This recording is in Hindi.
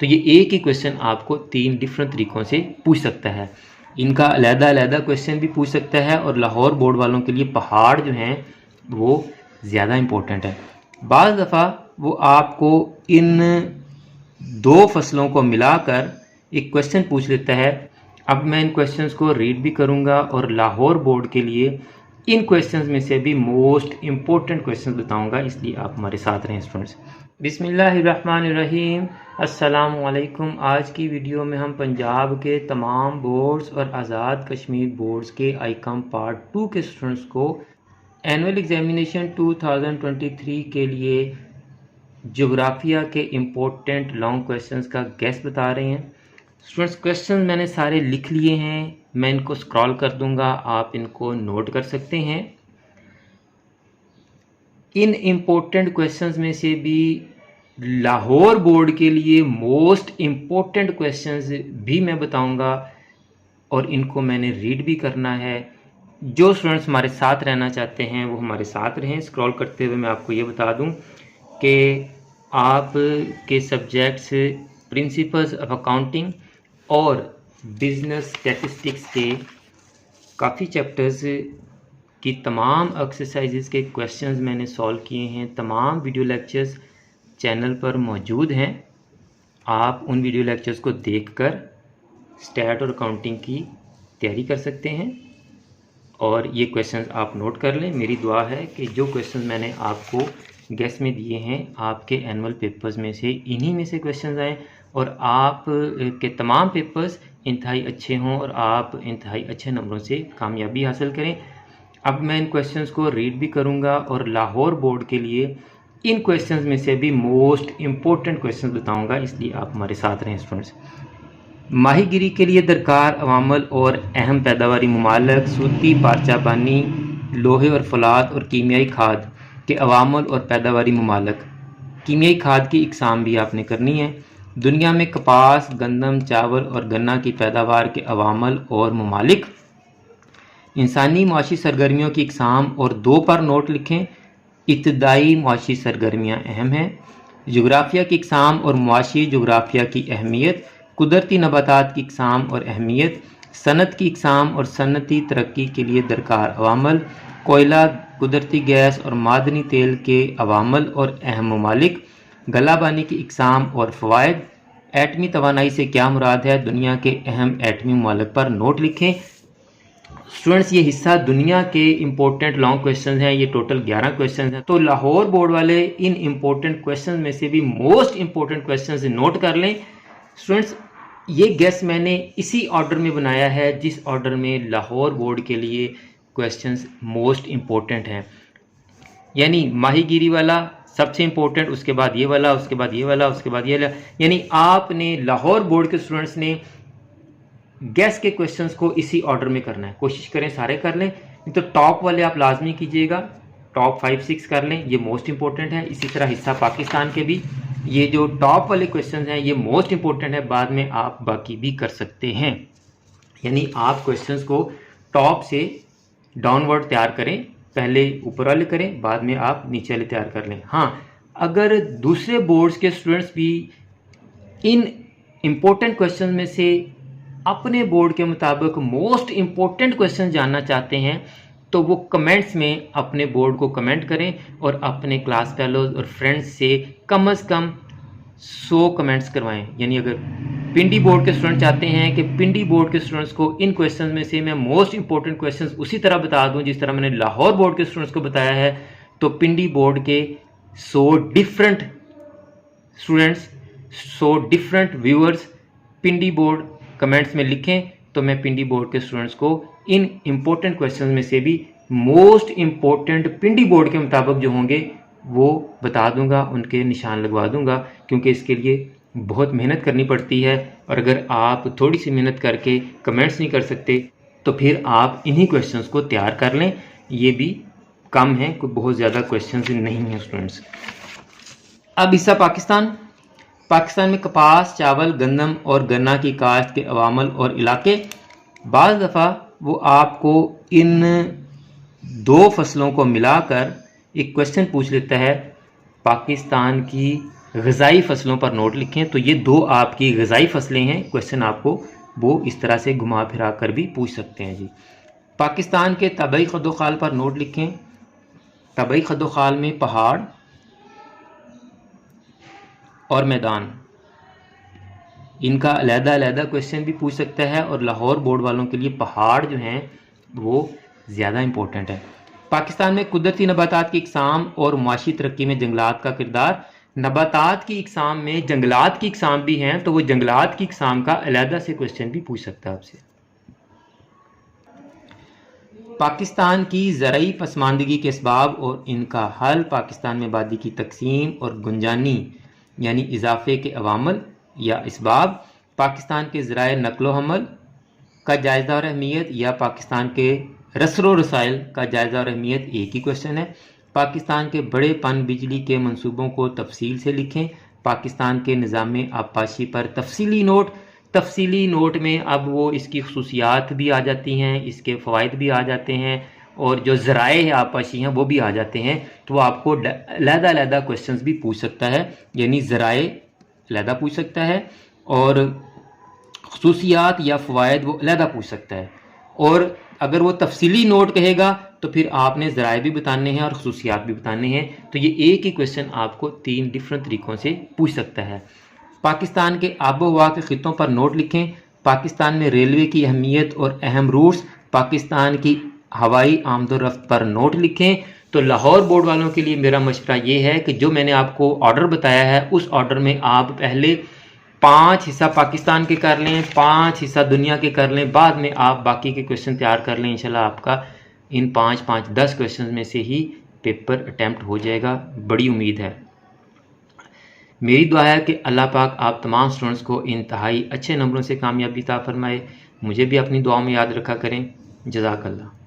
तो ये एक ही क्वेश्चन आपको 3 डिफरेंट तरीक़ों से पूछ सकता है। इनका अलग-अलग क्वेश्चन भी पूछ सकता है और लाहौर बोर्ड वालों के लिए पहाड़ जो हैं वो ज़्यादा इम्पोर्टेंट है। बाज़ दफ़ा वो आपको इन 2 फसलों को मिलाकर एक क्वेश्चन पूछ लेता है। अब मैं इन क्वेश्चंस को रीड भी करूँगा और लाहौर बोर्ड के लिए इन क्वेश्चंस में से भी मोस्ट इम्पोर्टेंट क्वेश्चंस बताऊँगा, इसलिए आप हमारे साथ रहें स्टूडेंट्स। बिस्मिल्लाहिर्रहमानिर्रहीम, अस्सलाम वालेकुम। आज की वीडियो में हम पंजाब के तमाम बोर्ड्स और आज़ाद कश्मीर बोर्ड्स के आईकॉम पार्ट 2 के स्टूडेंट्स को एनुअल एग्जामिनेशन 2023 के लिए जोग्राफिया के इम्पोर्टेंट लॉन्ग क्वेश्चंस का गेस बता रहे हैं। स्टूडेंट्स क्वेश्चन मैंने सारे लिख लिए हैं, मैं इनको स्क्रॉल कर दूंगा, आप इनको नोट कर सकते हैं। इन इम्पोर्टेंट क्वेश्चंस में से भी लाहौर बोर्ड के लिए मोस्ट इम्पोर्टेंट क्वेश्चंस भी मैं बताऊंगा और इनको मैंने रीड भी करना है। जो स्टूडेंट्स हमारे साथ रहना चाहते हैं वो हमारे साथ रहें। स्क्रॉल करते हुए मैं आपको ये बता दूं कि आप के सब्जेक्ट्स प्रिंसिपल्स ऑफ अकाउंटिंग और बिजनेस स्टैटिस्टिक्स के काफ़ी चैप्टर्स की तमाम एक्सरसाइजेस के क्वेश्चंस मैंने सॉल्व किए हैं। तमाम वीडियो लेक्चर्स चैनल पर मौजूद हैं। आप उन वीडियो लेक्चर्स को देखकर स्टैट और अकाउंटिंग की तैयारी कर सकते हैं और ये क्वेश्चंस आप नोट कर लें। मेरी दुआ है कि जो क्वेश्चंस मैंने आपको गेस में दिए हैं आपके एनुअल पेपर्स में से इन्हीं में से क्वेश्चंस आएँ और आप के तमाम पेपर्स इंतहाई अच्छे हों और आप इंतहाई अच्छे नंबरों से कामयाबी हासिल करें। अब मैं इन क्वेश्चंस को रीड भी करूंगा और लाहौर बोर्ड के लिए इन क्वेश्चंस में से भी मोस्ट इम्पोर्टेंट क्वेश्चंस बताऊंगा, इसलिए आप हमारे साथ रहें स्टूडेंट्स। माहीगिरी के लिए दरकार अवामल और अहम पैदावारी ममालिक सूती पारचाबानी, लोहे और फलाद और कीमियाई खाद के अवामल और पैदावारी ममालिक। कीमियाई खाद की इकसाम भी आपने करनी है। दुनिया में कपास, गंदम, चावल और गन्ना की पैदावार के अवामल और ममालिक। इंसानी मुआशी सरगर्मियों की इकसाम और 2 पर नोट लिखें। इब्तदाई मुआशी सरगर्मियाँ अहम हैं। जोग्राफिया की इकसाम और मुआशी जोग्राफिया की अहमियत। कुदरती नबातात की इकसाम और अहमियत। सनत की इकसाम और सनती तरक्की के लिए दरकार अवामल। कोयला, कुदरती गैस और मादनी तेल के अवामल और अहम ममालिक। गलाबानी की इकसाम और फ़वाइद। एटमी तवानाई से क्या मुराद है, दुनिया के अहम एटमी ममालिक पर नोट लिखें। स्टूडेंट्स ये हिस्सा दुनिया के इम्पोर्टेंट लॉन्ग क्वेश्चन हैं, ये टोटल 11 क्वेश्चन हैं। तो लाहौर बोर्ड वाले इन इम्पोर्टेंट क्वेश्चन में से भी मोस्ट इम्पोर्टेंट क्वेश्चन नोट कर लें। स्टूडेंट्स ये गेस मैंने इसी ऑर्डर में बनाया है जिस ऑर्डर में लाहौर बोर्ड के लिए क्वेश्चंस मोस्ट इम्पोर्टेंट हैं, यानी माहीगिरी वाला सबसे इम्पोर्टेंट, उसके बाद ये वाला, उसके बाद ये वाला, उसके बाद ये वाला। यानी आपने लाहौर बोर्ड के स्टूडेंट्स ने गैस के क्वेश्चंस को इसी ऑर्डर में करना है। कोशिश करें सारे कर लें, नहीं तो टॉप वाले आप लाजमी कीजिएगा, टॉप 5-6 कर लें, ये मोस्ट इंपॉर्टेंट है। इसी तरह हिस्सा पाकिस्तान के भी ये जो टॉप वाले क्वेश्चंस हैं ये मोस्ट इंपॉर्टेंट है, बाद में आप बाकी भी कर सकते हैं। यानी आप क्वेश्चंस को टॉप से डाउनवर्ड तैयार करें, पहले ऊपर वाले करें, बाद में आप नीचे वाले तैयार कर लें। हाँ, अगर दूसरे बोर्ड्स के स्टूडेंट्स भी इन इम्पोर्टेंट क्वेश्चन में से अपने बोर्ड के मुताबिक मोस्ट इम्पोर्टेंट क्वेश्चन जानना चाहते हैं तो वो कमेंट्स में अपने बोर्ड को कमेंट करें और अपने क्लास फेलोज और फ्रेंड्स से कम 100 कमेंट्स करवाएं। यानी अगर पिंडी बोर्ड के स्टूडेंट चाहते हैं कि पिंडी बोर्ड के स्टूडेंट्स को इन क्वेश्चंस में से मैं मोस्ट इंपॉर्टेंट क्वेश्चंस उसी तरह बता दूं जिस तरह मैंने लाहौर बोर्ड के स्टूडेंट्स को बताया है, तो पिंडी बोर्ड के 100 डिफरेंट स्टूडेंट्स, 100 डिफरेंट व्यूअर्स पिंडी बोर्ड कमेंट्स में लिखें तो मैं पिंडी बोर्ड के स्टूडेंट्स को इन इम्पोर्टेंट क्वेश्चंस में से भी मोस्ट इम्पोर्टेंट पिंडी बोर्ड के मुताबिक जो होंगे वो बता दूंगा, उनके निशान लगवा दूंगा, क्योंकि इसके लिए बहुत मेहनत करनी पड़ती है और अगर आप थोड़ी सी मेहनत करके कमेंट्स नहीं कर सकते तो फिर आप इन्हीं क्वेश्चंस को तैयार कर लें। ये भी कम है, कोई बहुत ज़्यादा क्वेश्चंस नहीं हैं स्टूडेंट्स। अब हिस्सा पाकिस्तान। पाकिस्तान में कपास, चावल, गंदम और गन्ना की काश्त के अवामल और इलाके। बाज़ दफ़ा वो आपको इन 2 फसलों को मिलाकर एक क्वेश्चन पूछ लेता है। पाकिस्तान की ग़िज़ाई फसलों पर नोट लिखें। तो ये 2 आपकी ग़िज़ाई फसलें हैं, क्वेश्चन आपको वो इस तरह से घुमा फिरा कर भी पूछ सकते हैं जी। पाकिस्तान के तबई खदोखाल पर नोट लिखें। तबई खदोखाल में पहाड़ और मैदान, इनका अलग-अलग क्वेश्चन भी पूछ सकता है और लाहौर बोर्ड वालों के लिए पहाड़ जो हैं वो ज़्यादा इम्पोर्टेंट है। पाकिस्तान में कुदरती नबातात की इकसाम और मुआशी तरक्की में जंगलात का किरदार। नबातात की इकसाम में जंगलात की इकसाम भी हैं, तो वो जंगलात की इकसाम का अलग से क्वेश्चन भी पूछ सकता है आपसे। पाकिस्तान की ज़रई पसमानदगी के असबाब और इनका हल, पाकिस्तान में आबादी की तकसीम और गुंजानी यानी इजाफे के अवामल या इसबाब, पाकिस्तान के ज़राए नकलो हमल का जायज़ा और अहमियत या पाकिस्तान के रसरो रसाइल का जायज़ा और अहमियत, एक ही क्वेश्चन है। पाकिस्तान के बड़े पन बिजली के मंसूबों को तफसील से लिखें। पाकिस्तान के निज़ाम आबपाशी पर तफसीली नोट। तफसीली नोट में अब वो इसकी खसूसियात भी आ जाती हैं, इसके फ़वाइद भी आ जाते हैं और जो ज़राए आबपाशी हैं वो भी आ जाते हैं। तो वो आपको अलग-अलग क्वेश्चंस भी पूछ सकता है, यानी ज़राए अलग पूछ सकता है और खसूसियात या फ़वाइद वो अलग पूछ सकता है। और अगर वो तफसीली नोट कहेगा तो फिर आपने ज़राए भी बताने हैं और खसूसियात भी बताने हैं। तो ये एक ही क्वेश्चन आपको 3 डिफरेंट तरीक़ों से पूछ सकता है। पाकिस्तान के आबो हवा के ख़ित्तों पर नोट लिखें। पाकिस्तान में रेलवे की अहमियत और अहम रूट्स, पाकिस्तान की हवाई आमदोरफ्त पर नोट लिखें। तो लाहौर बोर्ड वालों के लिए मेरा मशवरा ये है कि जो मैंने आपको ऑर्डर बताया है उस ऑर्डर में आप पहले 5 हिस्सा पाकिस्तान के कर लें, 5 हिस्सा दुनिया के कर लें, बाद में आप बाकी के क्वेश्चन तैयार कर लें। इंशाल्लाह आपका इन 5-5-10 क्वेश्चन में से ही पेपर अटैम्प्ट हो जाएगा, बड़ी उम्मीद है। मेरी दुआ है कि अल्लाह पाक आप तमाम स्टूडेंट्स को इंतहाई अच्छे नंबरों से कामयाबी अता फरमाए। मुझे भी अपनी दुआओं में याद रखा करें। जज़ाकल्लाह।